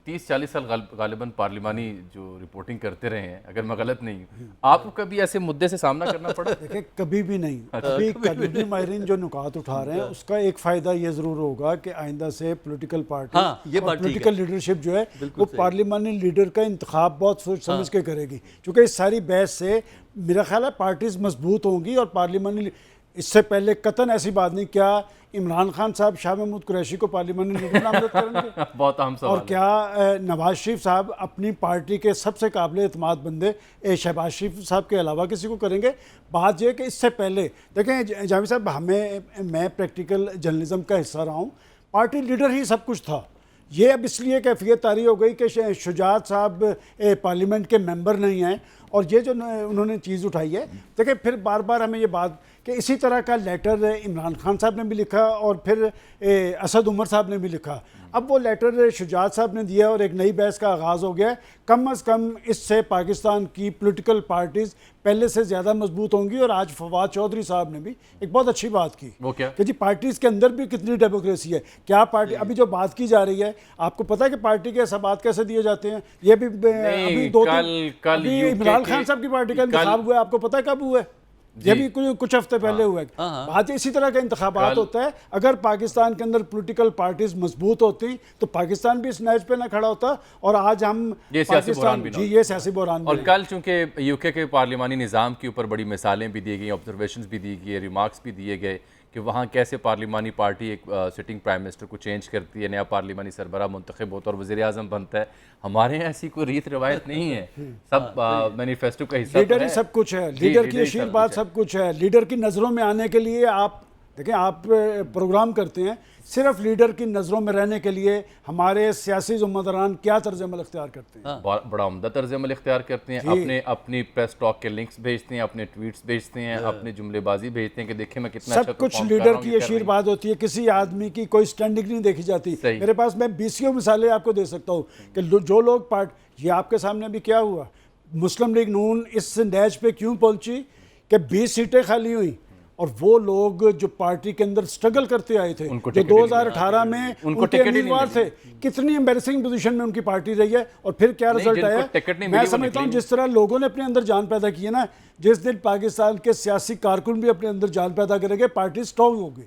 30-40 साल गालिबन पार्लिमानी जो रिपोर्टिंग करते रहे हैं, अगर मैं गलत नहीं हूँ, आपको कभी ऐसे मुद्दे से सामना करना पड़ा? देखिए कभी भी नहीं। अभी कानूनी माहिरीन जो नुकात उठा रहे हैं उसका एक फ़ायदा ये ज़रूर होगा कि आइंदा से पॉलिटिकल पार्टी ये और बात ठीक पॉलिटिकल लीडरशिप जो है वो पार्लिमानी लीडर का इंतखाब बहुत सोच समझ के करेगी, क्योंकि इस सारी बहस से मेरा ख्याल है पार्टीज मजबूत होंगी। और पार्लिमानी इससे पहले कतन ऐसी बात नहीं, क्या इमरान खान साहब शाह महमूद कुरैशी को पार्लिमानी लीडर नामजद करेंगे? बहुत अहम सवाल और है। क्या नवाज शरीफ साहब अपनी पार्टी के सबसे काबिल एतमाद बंदे शहबाज शरीफ साहब के अलावा किसी को करेंगे? बात यह है कि इससे पहले देखें जावेद साहब, मैं प्रैक्टिकल जर्नलिज्म का हिस्सा रहा हूँ, पार्टी लीडर ही सब कुछ था। ये अब इसलिए कैफियत तारी हो गई कि शुजात साहब पार्लियामेंट के मेंबर नहीं हैं, और ये जो उन्होंने चीज़ उठाई है, देखिए फिर बार बार हमें ये बात कि इसी तरह का लेटर इमरान खान साहब ने भी लिखा और फिर असद उमर साहब ने भी लिखा। अब वो लेटर शुजात साहब ने दिया और एक नई बहस का आगाज़ हो गया। कम अज़ कम इससे पाकिस्तान की पॉलिटिकल पार्टीज़ पहले से ज़्यादा मजबूत होंगी। और आज फवाद चौधरी साहब ने भी एक बहुत अच्छी बात की, वो क्या कि जी पार्टीज़ के अंदर भी कितनी डेमोक्रेसी है। क्या पार्टी अभी जो बात की जा रही है, आपको पता है कि पार्टी के हिसाबात कैसे दिए जाते हैं? ये भी अभी अभी इमरान खान साहब की पार्टी का इंतखाब हुआ है, आपको पता है कब हुआ है? ये भी कुछ हफ्ते पहले हुआ है। बात इसी तरह का इंतखाबात होता है। अगर पाकिस्तान के अंदर पॉलिटिकल पार्टीज मजबूत होती तो पाकिस्तान भी इस नैज पे ना खड़ा होता, और आज हम ये सियासी बहरान भी जी ये सियासी बहरान। और कल चूंकि यूके के पार्लिमानी निज़ाम के ऊपर बड़ी मिसालें भी दी गई, ऑब्जर्वेशंस भी दी गई, रिमार्क्स भी दिए गए कि वहाँ कैसे पार्लिमानी पार्टी एक सिटिंग प्राइम मिनिस्टर को चेंज करती है, नया पार्लिमानी सरबराह मुंतखब होता है और वज़ीर आज़म बनता है। हमारे यहाँ ऐसी कोई रीत रिवायत नहीं है, सब मैनिफेस्टो का हिस्सा लीडर ही सब कुछ है, लीडर की आशीर्वाद सब कुछ है। लीडर की नज़रों में आने के लिए आप देखें, आप प्रोग्राम करते हैं, सिर्फ लीडर की नज़रों में रहने के लिए हमारे सियासी ज़िम्मेदारान क्या तर्ज अमल इख्तियार करते हैं? बड़ा उम्दा तर्ज अमल इख्तियार करते हैं। अपनी प्रेस टॉक के लिंक्स भेजते हैं, अपने ट्वीट्स भेजते हैं, अपनी जुमलेबाजी भेजते हैं कि देखें मैं कितना सब कुछ लीडर की आशीर्वाद होती है। किसी आदमी की कोई स्टैंडिंग नहीं देखी जाती। मेरे पास मैं 20 मिसालें आपको दे सकता हूँ कि जो लोग ये आपके सामने भी क्या हुआ, मुस्लिम लीग नून इस नैज पे क्यों पहुंची कि 20 सीटें खाली हुई, और वो लोग जो पार्टी के अंदर स्ट्रगल करते आए थे, जो 2018 में उनके उम्मीदवार थे, कितनी एम्बैरेसिंग पोजीशन में उनकी पार्टी रही है, और फिर क्या रिजल्ट आया। मैं समझता हूँ जिस तरह लोगों ने अपने अंदर जान पैदा की है ना, जिस दिन पाकिस्तान के सियासी कारकुन भी अपने अंदर जान पैदा करेंगे, पार्टी स्ट्रॉन्ग होगी।